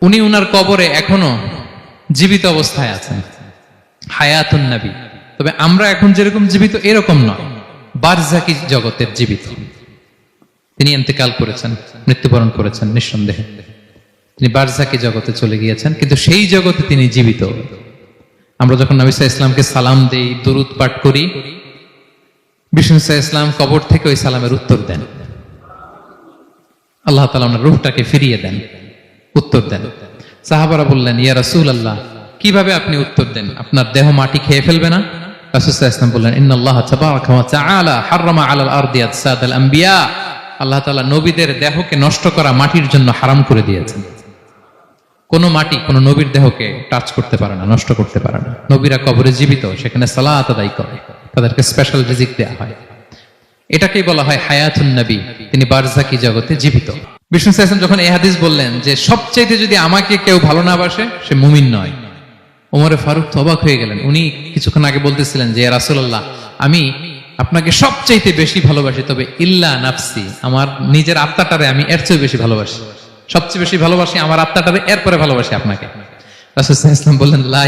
উনি উনার কবরে এখনো জীবিত অবস্থায় আছেন, হায়াতুন নবী। তবে আমরা এখন যেরকম জীবিত এরকম নয়, বারজাকি জগতের জীবিত। তিনি ইন্তেকাল করেছেন, মৃত্যুবরণ করেছেন নিঃসন্দেহে। তিনি বারজাকি জগতে চলে গিয়েছেন, কিন্তু সেই জগতে তিনি জীবিত। আমরা যখন নবী সাল্লাল্লাহু আলাইহি ওয়াসাল্লামকে সালাম দেই, দুরূদ পাঠ করি, বিষ্ণু সাল্লাল্লাহু আলাইহি ওয়াসাল্লাম কবর থেকে ওই সালামের উত্তর দেন। আল্লাহ তাআলা ওনার রূহটাকে ফিরিয়ে দেন, উত্তর দেন। সাহাবারা বললেন, ইয়া রাসূলুল্লাহ, কিভাবে আপনি উত্তর দেন? আপনার দেহ মাটি খেয়ে ফেলবে না? রাসূল সাল্লাল্লাহু আলাইহি ওয়াসাল্লাম বললেন, ইন্নাল্লাহা তাবারাকা ওয়া তাআলা হাররামা আলাল আরদি আজসাদাল আম্বিয়া। আল্লাহ তাআলা নবীদের দেহকে নষ্ট করা মাটির জন্য হারাম করে দিয়েছেন। কোন মাটি কোন নবীর দেহকে টাচ করতে পারে না, নষ্ট করতে পারে না। নবীরা কবরে জীবিত, সেখানে সালাত আদায় করে, তাদেরকে স্পেশাল রিজিক দেয়া হয়। এটাকেই বলা হয় হায়াতুন নবী। তিনি বারজাকি জগতে জীবিত। বিষ্ণু সাল্লাল্লাহু আলাইহি ওয়াসাল্লাম যখন এই হাদিস বললেন যে সবচাইতে যদি আমাকে কেউ ভালো না বাসে, সে মুমিন নয়, ওমরে ফারুক তো অবাক হয়ে গেলেন। উনি কিছুক্ষণ আগে বলতেছিলেন যে ইয়া রাসূলুল্লাহ, আমি আপনাকে সবচাইতে বেশি ভালোবাসি, তবে ইল্লা নাফসি, আমার নিজের আত্মাটারে আমি এর চেয়ে বেশি ভালোবাসি। সবচেয়ে বেশি ভালোবাসি আমার আত্মাটারে, এরপরে ভালোবাসি আপনাকে। রাসূল সাল্লাল্লাহু আলাইহি ওয়াসাল্লাম বললেন, লা